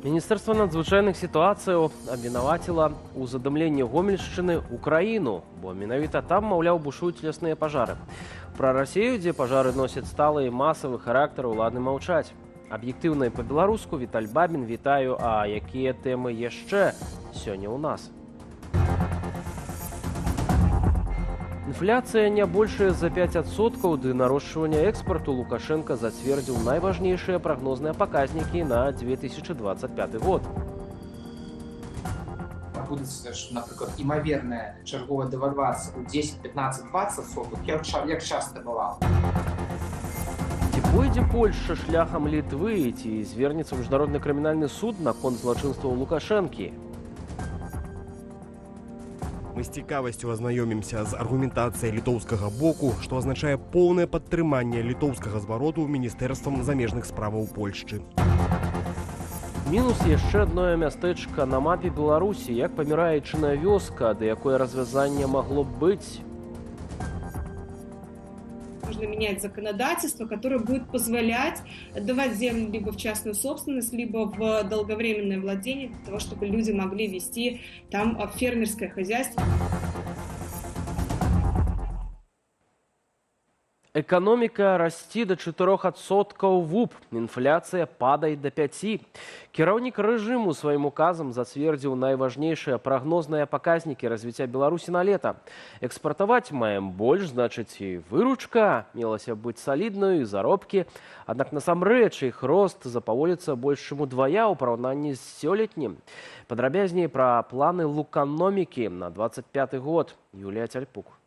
Міністерства надзвычайных сітуацыяў абвінаваціла ў задымленні Гомельшчыны Украіну, бо менавіта там, маўляў, бушуюць лясныя пажары. Пра Расію, дзе пажары носяць сталы і масавы характар, уладны маўчаць. Аб'ектыўна і па-беларуску Віталь Бабін, вітаю, а якія тэмы яшчэ сёння ў нас? Інфляцыя не большая за 5%, ды нарошчвання экспарту Лукашенко зацвердзіў найважнейшыя прагнозныя паказнікі на 2025 год. Буде, наприклад, імовірна чергова девальвація у 10, 15, 20%, як часто бувало. Ці пойдзе Польшча шляхам Літвы, ці звернецца міжнародны крымінальны суд наконт злачынстваў Лукашэнкі? Мы з цікавасцю азнаёмімся з аргументацыяй літоўскага боку, што азначае поўнае падтрыманне літоўскага звароту міністэрствам замежных справаў Польшчы. Мінус яшчэ адное мястэчка на мапе Беларусі, як паміраечная вёска, да якое развязанне магло б быць. Нужно менять законодательство, которое будет позволять отдавать землю либо в частную собственность, либо в долговременное владение, для того, чтобы люди могли вести там фермерское хозяйство. Эканоміка расці да 4% ВУП, інфляцыя падае да 5%. Кіраўнік рэжыму сваім указам зацвердзіў найважнейшыя прагнозныя паказнікі развіцця Беларусі на лета. Экспартаваць маем больш, значыць і выручка мелася быць саліднаю, і заробкі. Аднак насамрэч іх рост запаволіцца больш чым удвая ў параўнанні з сёлетнім. Падрабязней пра планы луканомікі на 25 год. Юлія Цяльпук.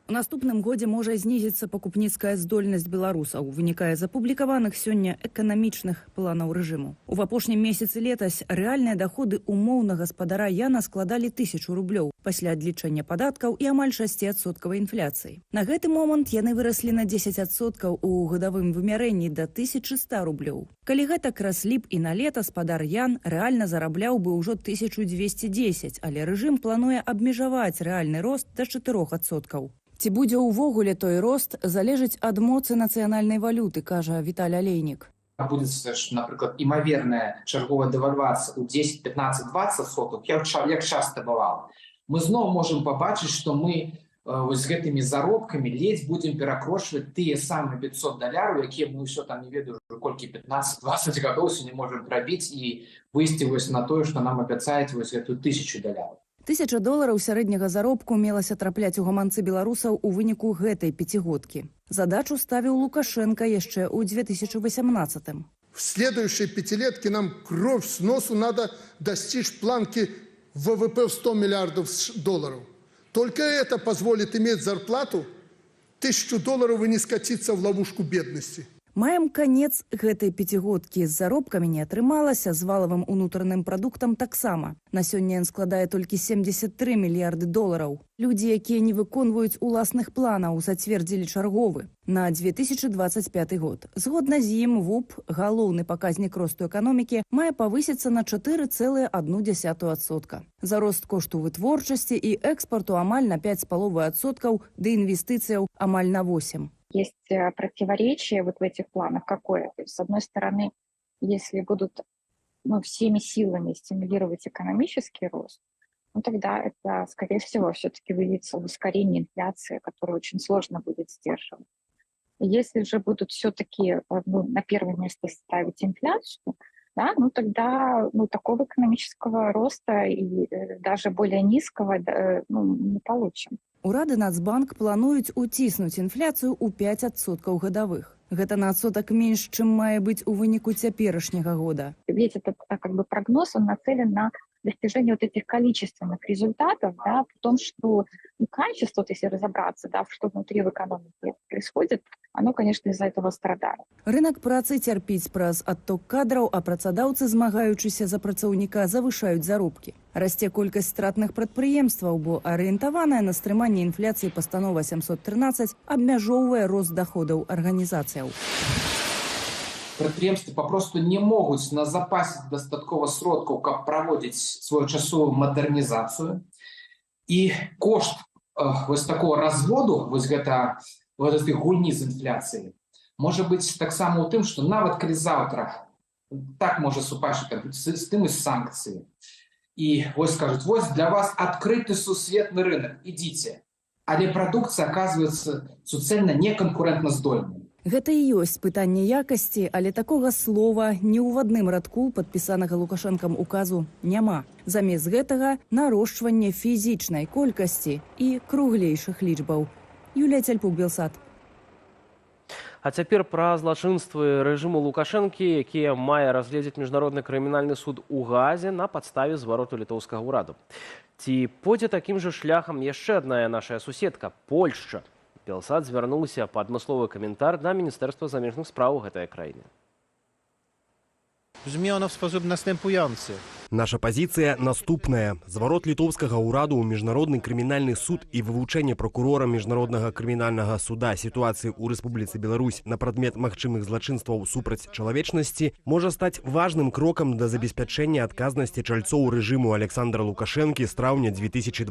У наступным годзе можа знізіцца пакупніцкая здольнасць беларусаў, вынікае з апублікаваных сёння эканамічных планаў рэжыму. У апошнім месяцы летась рэальныя даходы умоўна гаспадара Яна складалі 1000 рублёў, пасля адлічэння падаткаў і амаль 6% інфляцыі. На гэты момант яны выраслі на 10% у гадавым вымярэнні да 1100 рублёў. Калі гэтак раслі б і на лета, спадар Ян рэальна зарабляў бы ўжо 1210, але рэжым плануе абмежаваць рэальны рост да 4%. Ці будзе ўвогуле той рост, залежыць ад моцы нацыянальнай валюты, кажа Віталь Алейнік. Буде, наприклад, імовірна чергова девальвація у 10, 15, 20%, як часто бувало. Ми знову можемо побачити, що ми з гэтымі заробками ледь будем перакрошваць тыя самыя $500, якія мы ўсё там не ведаю колькі 15-20 гадоў не можем прабіць і выйсці на тое, што нам абяцаюць гэтую $1000. $1000 сярэдняга заробку мелася трапляць у гаманцы беларусаў у выніку гэтай пяцігодкі. Задачу ставіў Лукашенко яшчэ ў 2018-м. В следующей пятилетке нам кровь с носу надо достичь планки ВВП в $100 миллиардов. Только это позволит иметь зарплату $1000 и не скатиться в ловушку бедности. Маем канец гэтай пяцігодкі. З заробкамі не атрымалася, з валавым унутраным прадуктам таксама. На сёння ён складае толькі $73 мільярды. Людзі, якія не выконваюць уласных планаў, зацвердзілі чарговы на 2025 год. Згодна з ім ВУП, галоўны паказнік росту эканомікі, мае павысіцца на 4,1%. За рост кошту вытворчасці і экспарту амаль на 5,5%, ды інвестыцыяў амаль на 8%. Есть противоречие вот в этих планах какое. То есть, с одной стороны, если будут всеми силами стимулировать экономический рост, тогда это, скорее всего, все-таки выльется в ускорение инфляции, которую очень сложно будет сдерживать. Если же будут все-таки на первое место ставить инфляцию, да, тогда такого экономического роста и даже более низкого не получим. Урад і Нацбанк плануюць уціснуць інфляцыю ў 5% гадавых. Гэта на адсотак менш, чым мае быць у выніку цяперашняга года. Ведь этот прогноз, он нацелен на достижение вот этих количественных результатов, да, при том, что качество, если разобраться, да, что внутри в экономике происходит, оно, конечно, из-за этого страдает. Рынок працы цярпіць праз адток кадраў, а працадаўцы, змагаючыся за працаўніка, завышаюць заробкі. Расце колькасць стратных прадпрыемстваў, бо арыентаваная на стрыманне інфляцыі пастанова 713 абмяжоўвае рост даходаў арганізацыяў. Прадпрыемствы попросту не могуць назапасіць дастаткова сродкаў, каб праводзіць своечасовую мадэрнізацыю. І кошт такого разводу, гэтай гульні з інфляцыяй, можа быць таксама ў тым, што нават калі заўтра так можа супашыць з тым і санкцыі. І вось скажуць, вось для вас адкрыты сусветны рынок, ідзіце. Але прадукцыя аказваецца суцэльна неканкурэнтназдольнай. Гэта і ёсць пытанне якасці, але такога слова ні ў адным радку падпісанага Лукашэнкам указу няма. Замест гэтага нарошчванне фізічнай колькасці і круглейшых лічбаў. Юлія Цяльпук, Белсат. А цяпер пра злачынствы рэжыму Лукашэнкі, якія мае разгледзець міжнародны крымінальны суд у Газе на падставе звароту літоўскага ўраду. Ці пойдзе такім жа шляхам яшчэ адна наша суседка – Польшча. Белсат звярнуўся па адмысловы каментар да Міністэрства замежных спраў гэтай краіны. Brzmi ono w sposób następujący. Наша пазіцыя наступная. Зварот літоўскага ўраду ў міжнародны крымінальны суд і вывучэнне прокурора міжнароднага крымінальнага суда сітуацыі ў Рэспубліцы Беларусь на прадмет магчымых злачынстваў супраць чалавечнасці можа стаць важным крокам да забеспячэння адказнасці чальцоў рэжыму Александра Лукашэнкі з траўня 2020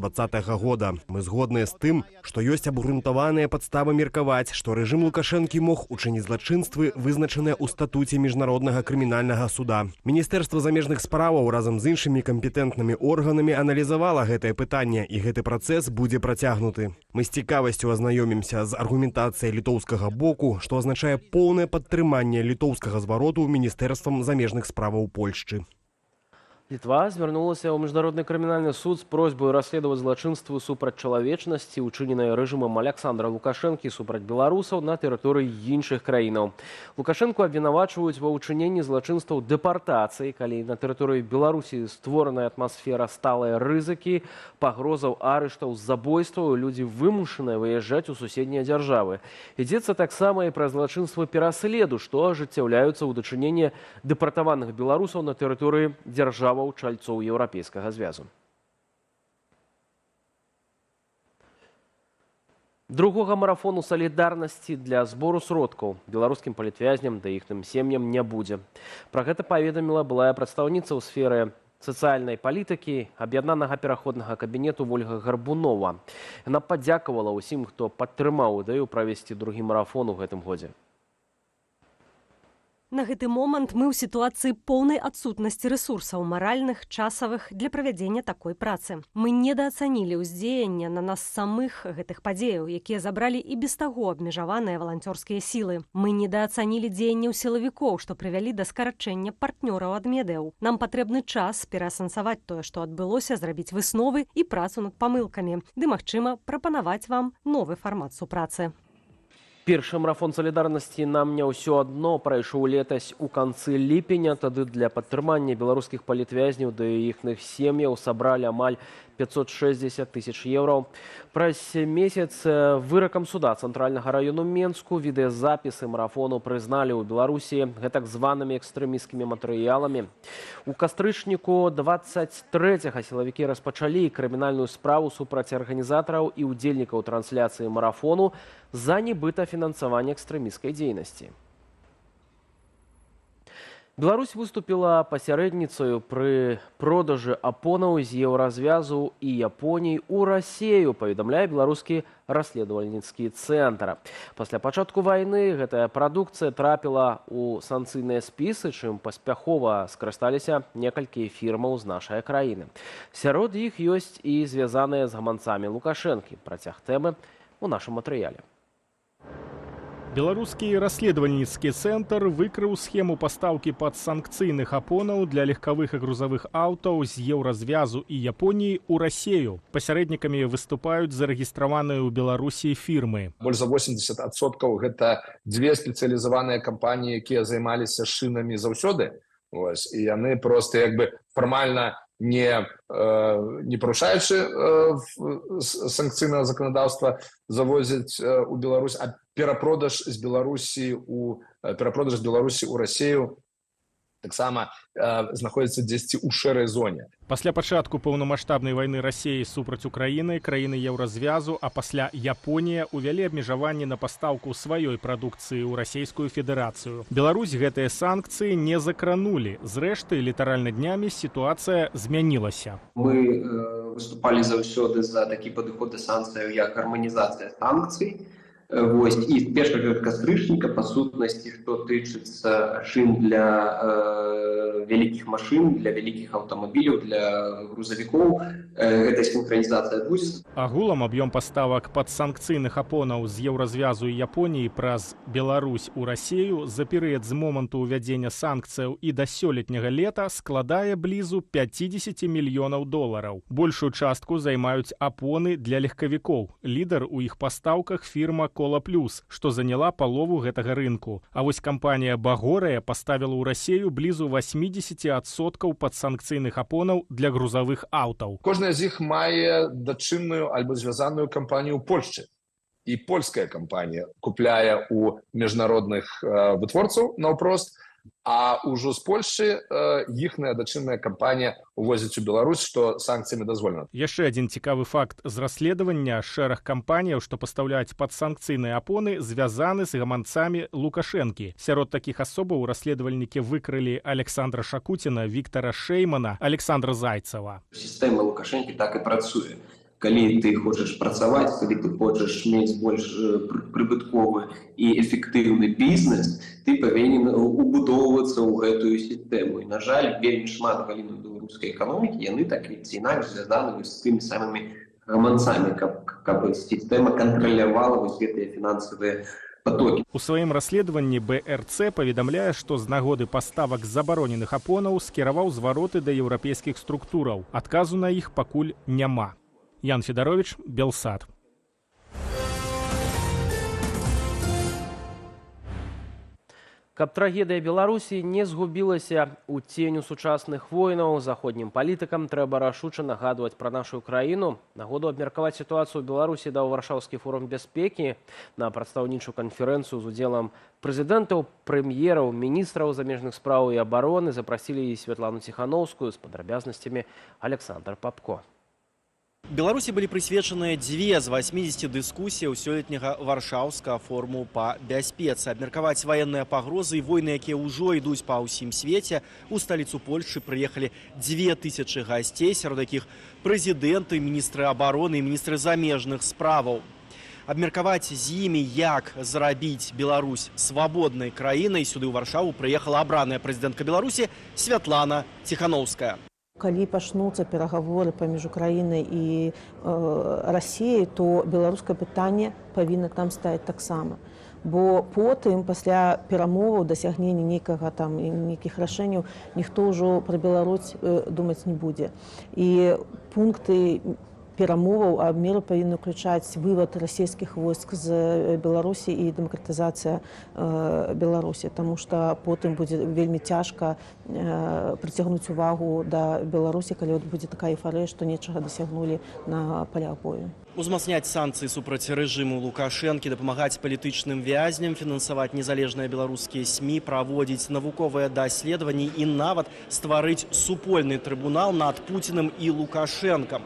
года. Мы згодныя з тым, што ёсць абгрунтаваныя падставы меркаваць, што рэжым Лукашэнкі мог учыніць злачынствы, вызначаныя ў статуце міжнароднага крымінальнага суда. Міністэрства замежных справаў разам з іншымі кампетэнтнымі органамі аналізавала гэтае пытанне, і гэты працэс будзе працягнуты. Мы з цікавасцю азнаёмімся з аргументацыяй літоўскага боку, што азначае поўнае падтрыманне літоўскага звароту Міністэрствам замежных справаў Польшчы. Літва звярнулася ў міжнародны крымінальны суд з просьбай расследаваць злачынствы супраць чалавечнасці, учыненыя рэжымам Александра Лукашэнкі супраць беларусаў на тэрыторыі іншых краінаў. Лукашэнку абвінавачваюць ва ўчыненні злачынстваў дэпартацыі, калі на тэрыторыі Беларусі створаная атмасфера сталай рызыкі, пагрозаў арыштаў, забойстваў, людзі вымушаныя выязджаць у суседнія дзяржавы. Ідзецца таксама і пра злачынствы пераследу, што ажыццяўляюцца ў дачыненні дэпартаваных беларусаў на тэрыторыі дзяржаваў чальцоў Еўрапейскага звязу. Другога марафону салідарнасці для збору сродкаў беларускім палітвязням да іхным сем'ям не будзе. Пра гэта паведаміла былая прадстаўніца ў сферы сацыяльнай палітыкі аб'яднанага пераходнага кабінету Вольга Гарбунова. Яна падзякавала ўсім, хто падтрымаў ідэю правесці другі марафон у гэтым годзе. На гэты момант мы ў сітуацыі поўнай адсутнасці рэсурсаў маральных, часавых для правядзення такой працы. Мы недаацанілі ўздзеяння на нас самых гэтых падзеяў, якія забралі і без таго абмежаваныя валанцёрскія сілы. Мы недаацанілі дзеянняў сілавікоў, што прывялі да скарачэння партнёраў ад медыяў. Нам патрэбны час пераасэнсаваць тое, што адбылося, зрабіць высновы і працу над памылкамі, ды, магчыма, прапанаваць вам новы фармат супрацы. Першы марафон салідарнасці нам не ўсё адно прайшоў летась у канцы ліпеня. Тады для падтрымання беларускіх палітвязняў да іхных сем'яў сабралі амаль 560 тысяч еўраў. Праз месяц выракам суда Цэнтральнага району Менску відэазапісы марафону прызналі ў Беларусі гэтак званымі экстрэмісцкімі матэрыяламі. У кастрычніку 23-га сілавікі распачалі крымінальную справу супраць арганізатараў і ўдзельнікаў трансляцыі марафону за нібыта фінансаванне экстрэмісцкай дзейнасці. Беларусь выступила пасярэдніцаю пры продажы апонаў з еўразвязу і Японіі ў Расею, паведамляе беларускі расследавальніцкі цэнтр. Пасля пачатку вайны гэтая прадукцыя трапіла ў санкцыйныя спісы, чым паспяхова скарысталіся некалькі фірмаў з нашай краіны. Сярод іх ёсць і звязаныя з гаманцамі Лукашэнкі. Працяг тэмы ў нашым матэрыяле. Беларускі расследавальніцкі цэнтр выкрыў схему пастаўкі падсанкцыйных апонаў для легкавых і грузавых аўтаў з еўразвязу і Японіі ў Расею. Пасярэднікамі выступаюць зарэгістраваныя ў Беларусі фірмы. Больш за 80% гэта дзве спецыялізаваныя кампаніі, якія займаліся шынамі заўсёды. І яны проста фармальна не парушаючы санкцыйнага заканадаўства завозяць у Беларусь, а перапродаж з Беларусі ў Расею таксама знаходзіцца дзесьці ў шэрай зоне. Пасля пачатку паўнамаштабнай вайны Расеі супраць Украіны, краіны еўразвязу, а пасля Японія увялі абмежаванні на пастаўку сваёй прадукцыі ў Расейскую Федэрацыю. Беларусь гэтыя санкцыі не закранулі. Зрэшты, літаральна днямі сітуацыя змянілася. Мы выступалі заўсёды за такі падыход да санкцыяў, як гарманізацыя санкцый. Вось, і з першага кастрычніка, па сутнасці, што тычыцца шын для вялікіх машын, для вялікіх аўтамабіляў, для грузавікоў, гэта сінхранізацыя адбудзецца. Агулам аб'ём паставак падсанкцыйных апонаў з Еўразвязу і Японіі праз Беларусь у Расею за перыяд з моманту ўвядзення санкцыяў і да сёлетняга лета складае блізу 50 мільёнаў долараў. Большую частку займаюць апоны для легкавікоў. Лідар у іх пастаўках фірма Кола Плюс, што заняла палову гэтага рынку. А вось кампанія Багорая паставіла ў Расею блізу 80% падсанкцыйных апонаў для грузавых аўтаў. Кожная з іх мае дачынную альбо звязаную кампанію ў Польшчы. І польская кампанія купляе у міжнародных вытворцаў наўпрост, а ўжо з Польшчы іхная дачынная кампанія увозіць у Беларусь, што санкцыямі дазволена. Яшчэ адзін цікавы факт з расследавання: шэраг кампаніяў, што пастаўляюць падсанкцыйныя апоны, звязаны з гаманцамі Лукашэнкі. Сярод такіх асобаў расследавальнікі выкрылі Александра Шакуціна, Віктара Шэймана, Александра Зайцева. Сістэма Лукашэнкі так і працуе. Калі ты хочаш працаваць, калі ты хочаш мець больш прыбытковы і эфектыўны бізнес, ты павінен убудоўвацца ў гэтую сістэму. І, на жаль, вельмі шмат галінаў беларускай эканомікі, яны так ці інакш звязаны з тымі самымі гаманцамі, каб сістэма кантралявала вось гэтыя фінансавыя потокі. У сваім расследаванні БРЦ паведамляе, што з нагоды паставак забароненых апонаў скіраваў звароты да еўрапейскіх структураў. Адказу на іх пакуль няма. Ян Федарович, Белсат. Каб трагедыя Беларусі не згубілася ў ценю сучасных войнаў, заходнім палітыкам трэба рашуча нагадваць пра нашу краіну. Нагоду абмеркаваць сітуацыю ў Беларусі даў Варшаўскі форум бяспекі. На прадстаўнічую канферэнцыю з удзелам прэзідэнтаў, прэм'ераў, міністраў замежных спраў і абароны запрасілі Святлану Ціхановскую, з падрабязнасцямі Александр Папко. Беларусі былі прысвечаныя 2 з 80 дыскусіяў сёлетняга Варшаўскага форуму па бяспецы. Абмеркаваць ваенныя пагрозы і войны, якія ўжо ідуць па ўсім свеце. У сталіцу Польшчы прыехалі 2000 гасцей, сярод якіх прэзідэнты, міністры абароны і міністры замежных справаў. Абмеркаваць з імі, як зрабіць Беларусь свабоднай краінай, сюды ў Варшаву прыехала абраная прэзідэнтка Беларусі Святлана Ціхановская. Калі пачнуцца перагаворы паміж Украінай і Расіяй, то беларускае пытанне павінна там стаць таксама. Бо потым, пасля перамоваў, дасягнення нейкіх рашэнняў, ніхто ўжо пра Беларусь думаць не будзе. І пункты перамоваў абмеру павінны ўключаць вывад расійскіх войск з Беларусі і дэмакратызацыя Беларусі, таму што потым будзе вельмі цяжка прыцягнуць увагу да Беларусі, калі будзе такая эйфарыя, што нечага дасягнулі на палях бою. Узмацняць санкцыі супраць рэжыму Лукашэнкі, дапамагаць палітычным вязням, фінансаваць незалежныя беларускія СМІ, праводзіць навуковыя даследаванні і нават стварыць супольны трыбунал над Пуціным і Лукашэнкам.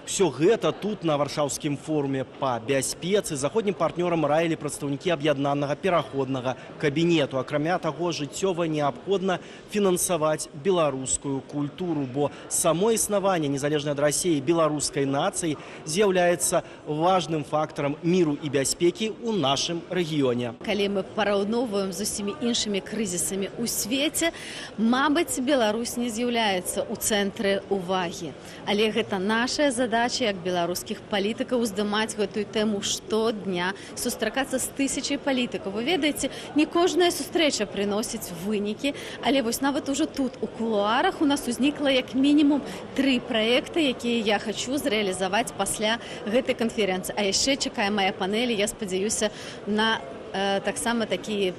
Все гэта тут, на Варшаўскім форуме па бяспецы, заходнім партнёрам раілі прадстаўнікі аб'яднанага пераходнага кабінету. Акрамя таго, жыццёва неабходна фінансаваць беларускую культуру, бо само існаванне незалежнай ад Расіі беларускай нацыі з'яўляецца важным фактарам міру і бяспекі ў нашым рэгіёне. Калі мы параўноўваем з усімі іншымі крызісамі ў свеце, мабыць, Беларусь не з'яўляецца ў цэнтры ўвагі. Але гэта наша задача як беларускіх палітыкаў уздымаць гэтую тэму штодня, сустракацца з тысячай палітыкаў. Вы ведаеце, не кожная сустрэча прыносіць вынікі, але вось нават ужо тут, у кулуарах, у нас узнікла як мінімум 3 праекты, якія я хачу зрэалізаваць пасля гэтай канферэнцыі. А яшчэ чакае мая панель, я спадзяюся на таксама такія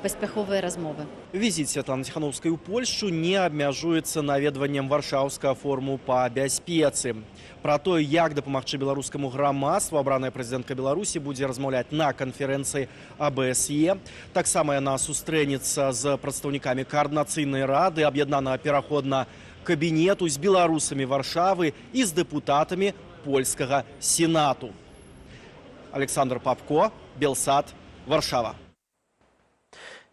паспяховыя размовы. Візіт Святланы Ціхановскай у Польшчу не абмяжуецца наведваннем Варшаўскага форуму па бяспецы. Пра тое, як дапамагчы беларускаму грамадству, абраная прэзідэнтка Беларусі будзе размаўляць на канферэнцыі АБСЕ. Таксама яна сустрэнецца з прадстаўнікамі Каардынацыйнай рады, аб'яднанага пераходнага кабінету, з беларусамі Варшавы і з дэпутатамі польскага сенату. Александр Папко, Белсат, Варшава.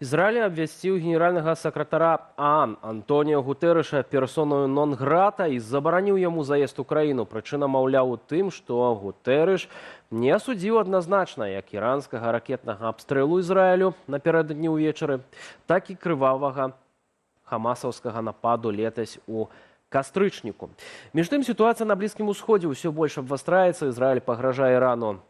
Израиль обвясціў генеральнага сакратара ААН Антоніо Гутэрэша персоною нон-грата і забараніў яму заезд у краіну. Прычына, маўляў, у тым, што Гутэрэш не асудзіў адназначна як іранскага ракетнага абстрэлу Ізраілю напярэдадні ўвечары, так і крывавага хамасаўскага нападу летась у кастрычніку. Між тым, сітуацыя на Блізкім Усходзе ўсё больш абвастраецца. Ізраіль пагражае Ірану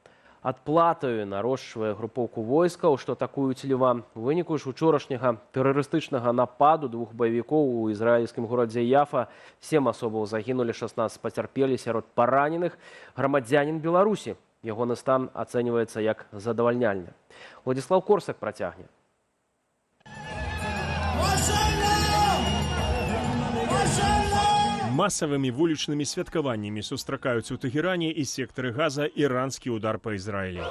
адплатаю, нарошчвае групоўку войскаў, што атакуюць Ліван. У выніку ж учорашняга тэрарыстычнага нападу двух баевікоў у ізраільскім горадзе Яфа 7 асобаў загінулі, 16 пацярпелі, сярод параненых грамадзянін Беларусі. Ягоны стан ацэньваецца як задавальняльны. Владислав Корсак працягне. Масавымі вулічнымі святкаваннямі сустракаюць у Тэгеране і сектары Газа іранскі удар па Ізраілі.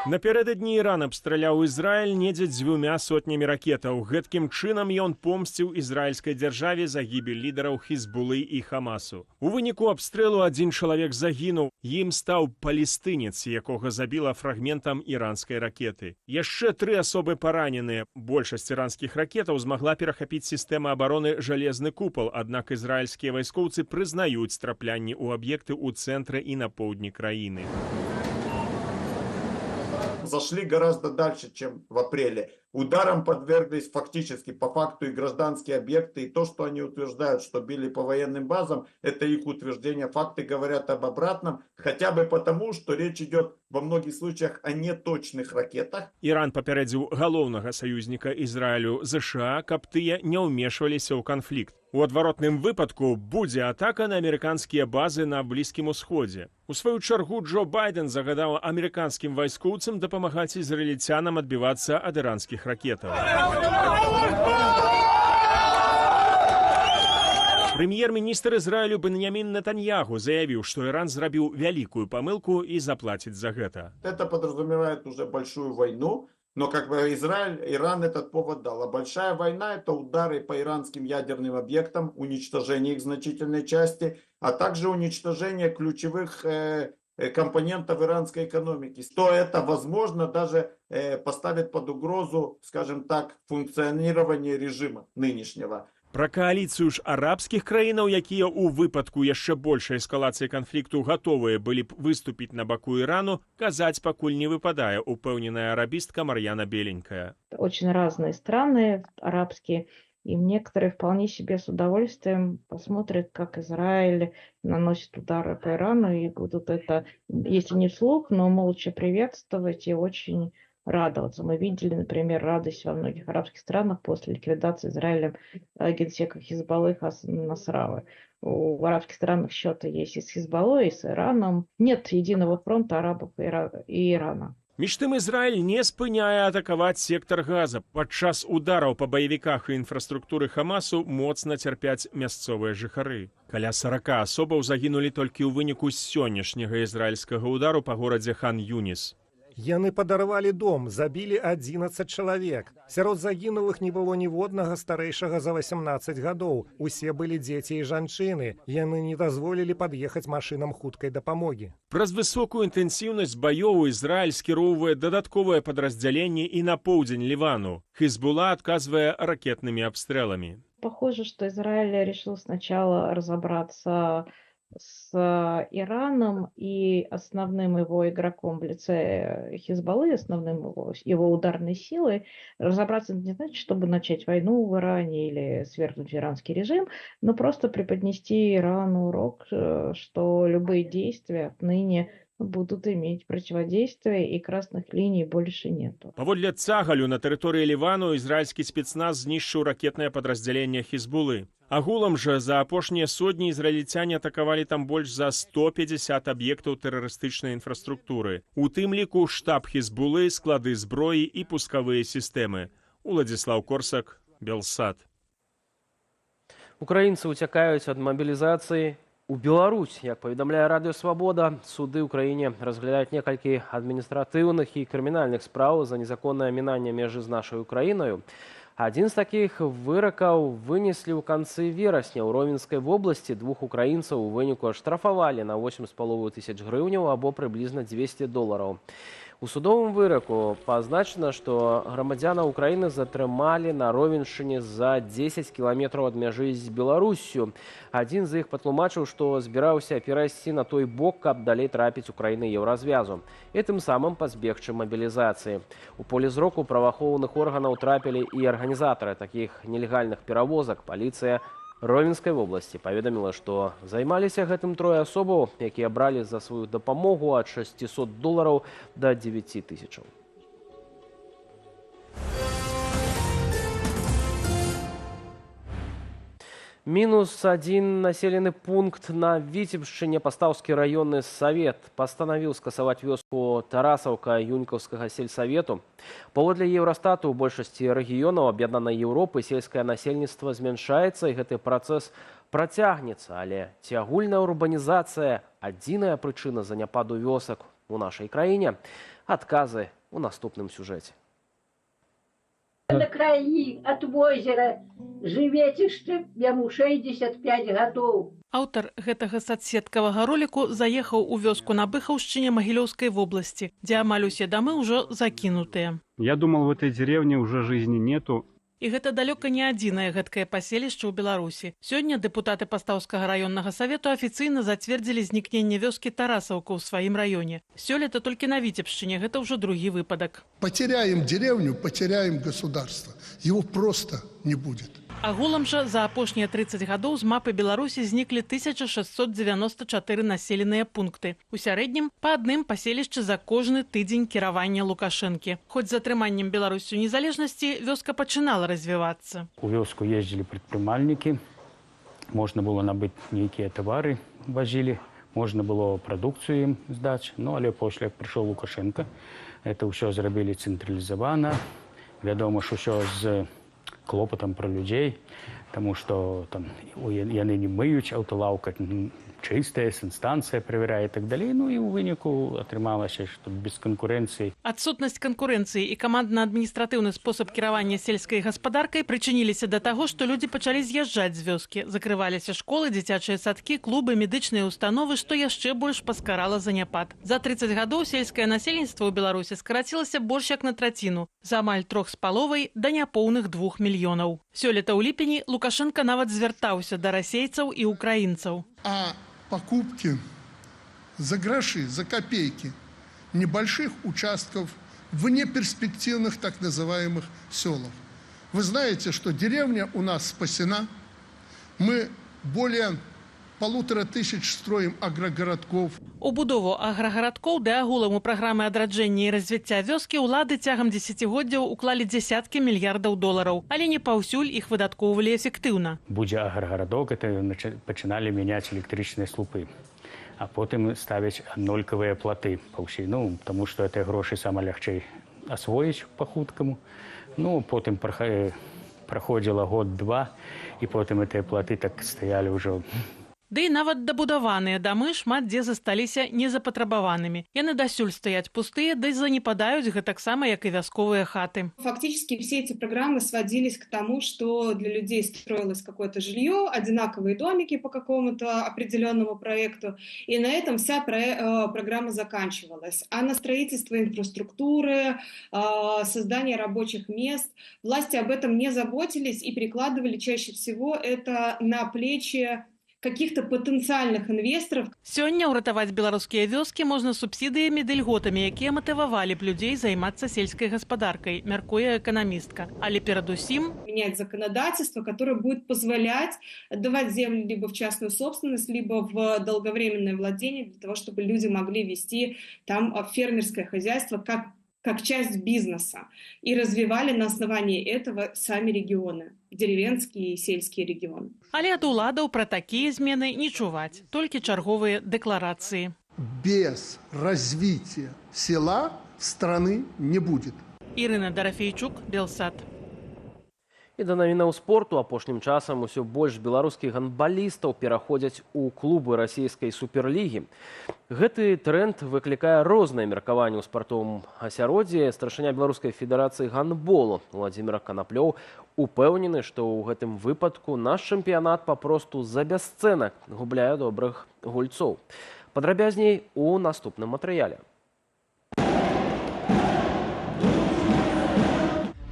Напярэдадні Іран абстраляў Ізраіль недзе 2 сотнямі ракетаў. Гэткім чынам ён помсціў ізраільскай дзяржаве загібель лідараў Хізбулы і Хамасу. У выніку абстрэлу 1 чалавек загінуў. Ім стаў палестынец, якога забіла фрагментам іранскай ракеты. Яшчэ 3 асобы параненыя. Большасць іранскіх ракетаў змагла перахапіць сістэма абароны «Жалезны купал», аднак ізраільскія вайскоўцы прызнаюць траплянні ў аб'екты ў цэнтры і на поўдні краіны. Зашли гораздо дальше, чем в апреле. Ударом подверглись фактически по факту и гражданские объекты. И то, что они утверждают, что били по военным базам, это их утверждение. Факты говорят об обратном. Хотя бы потому, что речь идет во многих случаях о неточных ракетах. Іран папярэдзіў галоўнага саюзніка Ізраілю ЗША, каб тыя не ўмешваліся ў канфлікт. У адваротным выпадку будзе атака на амерыканскія базы на Блізкім Усходзе. У сваю чаргу Джо Байден загадаў амерыканскім вайскоўцам дапамагаць ізраільцянам адбівацца ад іранскіх ракетаў. Прэм'ер-міністр Ізраілю Беньямін Нетаньяху заявіў, што Іран зрабіў вялікую памылку і заплаціць за гэта. Это подразумевает уже большую войну. Но как бы Иран этот повод дал. А большая война – это удары по иранским ядерным объектам, уничтожение их значительной части, а также уничтожение ключевых компонентов иранской экономики. То это, возможно, даже поставит под угрозу, скажем так, функционирование режима нынешнего. Пра кааліцыю ж арабскіх краінаў, якія ў выпадку яшчэ большай эскалацыі канфлікту гатовыя былі б выступіць на баку Ірану, казаць пакуль не выпадае, упэўненая арабістка Марьяна Беленькая. Очень разные страны арабские, и некоторые вполне себе с удовольствием посмотрят, как Израиль наносит удары по Ирану, и будут это, если не вслух, но молча приветствовать и очень радоваться. Мы видели, например, радость во многих арабских странах после ликвидации Израилем генсека Хизбаллы Хасана Насраллы. В арабских странах счеты есть и с Хизбаллой, и с Ираном. Нет единого фронта арабов и Ирана. Між тым, Ізраіль не спыняе атакаваць сектар Газа. Падчас удараў па баевіках і інфраструктуры Хамасу моцна цярпяць мясцовыя жыхары. Каля 40 асобаў загінулі толькі ў выніку сённяшняга ізраільскага удару па горадзе Хан-Юніс. Яны падарвалі дом, забілі 11 чалавек. Сярод загінулых не было ніводнага старэйшага за 18 гадоў. Усе былі дзеці і жанчыны. Яны не дазволілі пад'ехаць машынам хуткай дапамогі. Праз высокую інтэнсіўнасць баёў Ізраіль скіроўвае дадатковае падраздзяленне і на поўдзень Лівану. Хізбула адказвае ракетнымі абстрэламі. Похоже, что Израиль решил сначала разобраться с Ираном и основным его игроком в лице Хизбаллы, основным его ударной силой. Разобраться не значит, чтобы начать войну в Иране или свергнуть иранский режим, но просто преподнести Ирану урок, что любые действия отныне будут иметь противодействие, и красных линий больше нету. Паводле Цагалю на тэрыторыі Лівану ізраільскі спецназ знішчыў ракетнае падраздзяленне Хізбулы. Агулам жа за апошнія сотні ізраільцяне атакавалі там больш за 150 аб'ектаў тэрарыстычнай інфраструктуры. У тым ліку штаб Хізбулы, склады зброі і пускавыя сістэмы. Уладзіслаў Корсак, Белсат. Украінцы уцякаюць ад мабілізацыі у Беларусь. Як паведамляе Радыё Свабода, суды ў краіне разглядаюць некалькі адміністратыўных і крымінальных спраў за незаконнае мінанне межы з нашай Украінаю. Адзін з такіх выракаў вынеслі ў канцы верасня. У Ровенскай вобласці двух украінцаў у выніку аштрафавалі на 8,5 тысяч грыўняў або прыблізна $200. У судовым выраку пазначана, што грамадзяна Украіны затрымалі на Ровеншчыне за 10 кіламетраў ад мяжы з Беларуссю. Адзін з іх патлумачыў, што збіраўся перайсці на той бок, каб далей трапіць у краіны еўразвязу і тым самым пазбегчы мабілізацыі. У поле зроку праваахоўных органаў трапілі і арганізатары такіх нелегальных перавозак. Паліцыя Ровенскай вобласці паведаміла, што займаліся гэтым трое асобаў, якія бралі за сваю дапамогу ад $600 да 9000. -1 населены пункт на Віцебшчыне. Пастаўскі раённы савет пастанавіў скасаваць вёску Тарасаўка Юнькаўскага сельсавету. Паводле Еўрастату, у большасці рэгіёнаў аб'яднанай Еўропы сельскае насельніцтва змяншаецца, і гэты працэс працягнецца. Але ці агульная урбанізацыя – адзіная прычына заняпаду вёсак у нашай краіне? Адказы ў наступным сюжэце. На краі ад возера жывецішча, яму 65 гадоў. Аўтар гэтага садсеткавага роліку заехаў у вёску на Быхаўшчыне Магілёўскай вобласці, дзе амаль усе дамы ўжо закінутыя. Я думал, в этой деревне уже жизни нету. І гэта далёка не адзінае гэткае паселішча ў Беларусі. Сёння дэпутаты Пастаўскага раённага савету афіцыйна зацвердзілі знікненне вёскі Тарасаўка ў сваім раёне. Сёлета толькі на Віцебшчыне, гэта ўжо другі выпадак. Потеряем деревню, потеряем государство. Его просто не будет. Агулам жа за апошнія 30 гадоў з мапы Беларусі зніклі 1694 населеныя пункты. У сярэднім па адным паселішчы за кожны тыдзень кіравання Лукашэнкі. Хоць з атрыманнем Беларусю незалежнасці вёска пачынала развівацца. У вёску ездили предпринимальники, можно было набыць нейкія товары, возили, можно было прадукцыю ім здаць. Ну, але пасля прыйшоў Лукашенко, это ўсё зрабілі цэнтралізавана. Вядома, што ўсё з клопотам про людей, тому что там яны не мыюць, аўтолаўка чыстая, санстанцыя правярае і так далей. Ну і ў выніку атрымалася, што без канкурэнцыі. Адсутнасць канкурэнцыі і камандна-адміністратыўны спосаб кіравання сельскай гаспадаркай прычыніліся да таго, што людзі пачалі з'язджаць з вёскі. Закрываліся школы, дзіцячыя садкі, клубы, медычныя установы, што яшчэ больш паскарала заняпад. За 30 гадоў сельскае насельніцтва ў Беларусі скарацілася больш як на траціну, з амаль 3,5 да няпоўных 2 мільёнаў. Сёлета ў ліпені Лукашенко нават звяртаўся да расейцаў і украінцаў. А покупки за гроши, за копейки небольших участков в неперспективных так называемых селах. Вы знаете, что деревня у нас спасена. Мы более 1500 строим агрогородков. У будову аграгарадкоў ды агулам у праграмы адраджэння і развіцця вёскі ўлады цягам дзесяцігоддзяў уклалі дзесяткі мільярдаў долараў, але не паўсюль іх выдаткоўвалі эфектыўна. Будзе аграгарадок, это пачыналі мяняць электрычныя слупы, а потым ставяць аднолькавыя платы па ўсей. Ну, таму што гэтыя грошы сама лягчэй асвоіць па-хуткаму. Ну, потым праходзіла год-два, і потым гэтыя платы так стаялі ўжо. Ды і нават дабудаваныя дамы шмат дзе засталіся незапатрабаванымі. Яны дасюль стаяць пустыя, ды занепадаюць гэтаксама, як і вясковыя хаты. Фактически все эти программы сводились к тому, что для людей строилось какое-то жилье, одинаковые домики по какому-то определенному проекту, и на этом вся программа заканчивалась. А на строительство инфраструктуры, создание рабочих мест власти об этом не заботились и перекладывали чаще всего это на плечи каких-то потенциальных инвесторов. Сёння ўратаваць беларускія вёскі можна субсідыямі ды льготамі, якія матывавалі б людзей займацца сельскай гаспадаркай, мяркуе эканамістка. Але перадусім менять законодательство, которое будет позволять отдавать землю либо в частную собственность, либо в долговременное владение, для того, чтобы люди могли вести там фермерское хозяйство как часть бизнеса и развивали на основании этого сами регионы, деревенские и сельские регионы. Але ад уладаў пра такія змены не чуваць, толькі чарговыя дэкларацыі. Без развития села страны не будет. Ірына Дарафейчук, Белсат. І да навінаў спорту апошнім часам усё больш беларускіх гандбалістаў пераходзяць у клубы расійскай суперлігі. Гэты тренд выклікае розныя меркаванні ў спартовым асяроддзі. Старшыня Беларускай федэрацыі гандболу Владзімір Канаплёў упэўнены, што ў гэтым выпадку наш чэмпіянат папросту за бясцэнак губляе добрых гульцоў. Падрабязней у наступным матэрыяле.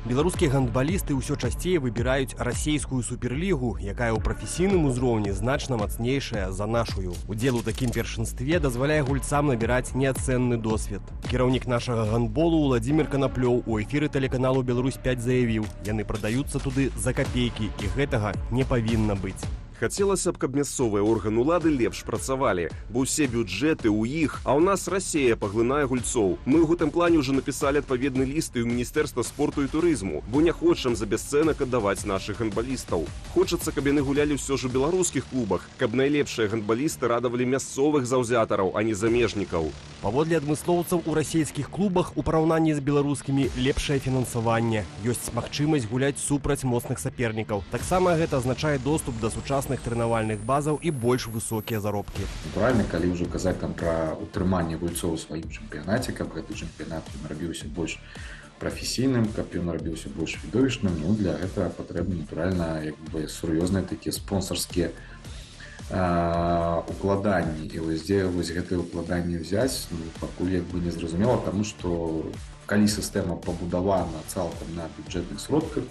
Беларускія гандбалісты ўсё часцей выбіраюць расійскую суперлігу, якая ў прафесійным узроўні значна мацнейшая за нашую. Удзел у такім першынстве дазваляе гульцам набіраць неацэнны досвед. Кіраўнік нашага гандболу Владзімир Канаплёў у эфіры тэлеканалу «Беларусь-5» заявіў, яны прадаюцца туды за капейкі, і гэтага не павінна быць. Хацелася б, каб мясцовыя органы ўлады лепш працавалі, бо ўсе бюджэты ў іх, а ў нас Расія паглынае гульцоў. Мы ў гэтым плане ўжо напісалі адпаведны ліст і ў Міністэрства спорту і турызму, бо не хочам за бясцэнак аддаваць нашых гандбалістаў. Хочацца, каб яны гулялі ўсё ж у беларускіх клубах, каб найлепшыя гандбалісты радавалі мясцовых заўзятараў, а не замежнікаў. Паводле адмыслоўцаў у расійскіх клубах у параўнанні з беларускімі лепшае фінансаванне. Ёсць магчымасць гуляць супраць моцных сапернікаў. Таксама гэта азначае доступ да сучасных трэнавальных базаў і больш высокія заробкі. Натуральна, калі ўжо казаць там пра утрыманне гульцоў у сваім чэмпіянаце, каб гэты чэмпіянат рабіўся больш прафесійным, каб ён рабіўся больш відовішчным, ну для гэтага патрэбны натуральна сур'ёзныя такія спонсарскія укладанні. І вось гэтыя укладанні ўзяць, пакуль не зразумела, таму што калі сістэма пабудавана цалкам на бюджэтных сродках,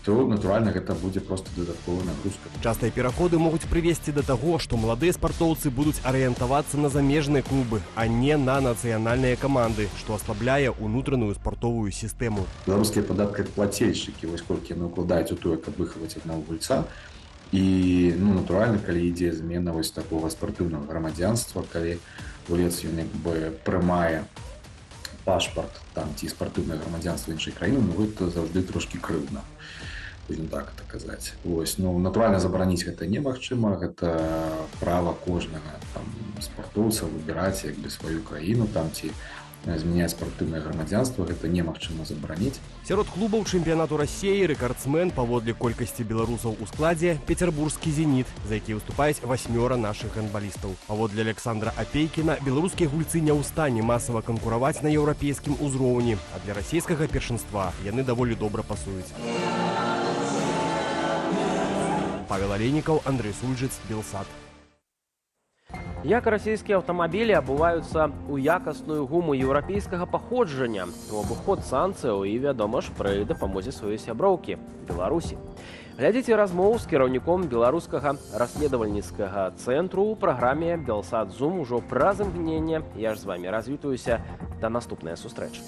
то, натуральна, гэта будзе проста дадатковая нагрузка. Частыя пераходы могуць прывесці да таго, што маладыя спартоўцы будуць арыентавацца на замежныя клубы, а не на нацыянальныя каманды, што аслабляе ўнутраную спартовую сістэму. Беларускія падаткаплацельшчыкі, вось колькі яны ўкладаюць у тое, каб выхаваць аднаго гульца, і, натуральна, калі ідзе змена вось такога спартыўнага грамадзянства, калі гулец ён прымае пашпарт там ці спартыўнае грамадзянства іншай краіны, гэта заўжды трошкі крыўдна. Будем так это казаць. Вось, натуральна забараніць гэта немагчыма, гэта права кожнага спартоўца выбіраць сваю краіну там ці змяняць спартыўнае грамадзянства, гэта немагчыма забараніць. Сярод клубаў чэмпіянату Расіі рэкардсмен паводле колькасці беларусаў у складзе пецярбургскі «Зеніт», за які выступаюць 8 нашых гандбалістаў. Паводле Александра Апейкіна беларускія гульцы не ў стане масава канкураваць на еўрапейскім узроўні, а для расійскага першынства яны даволі добра пасуюць. Павел Олейнікаў, Андрей Сульжыц, Белсат. Як расійскія аўтамабілі абуваюцца ў якасную гуму еўрапейскага паходжання, у абыход санкцыяў і, вядома ж, пры дапамозе сваёй сяброўкі – Беларусі. Глядзіце размову з кіраўніком беларускага расследавальніцкага цэнтру ў праграме «Белсат Зум» ужо праз імгненне. Я ж з вамі развітваюся. Да наступнай сустрэчы.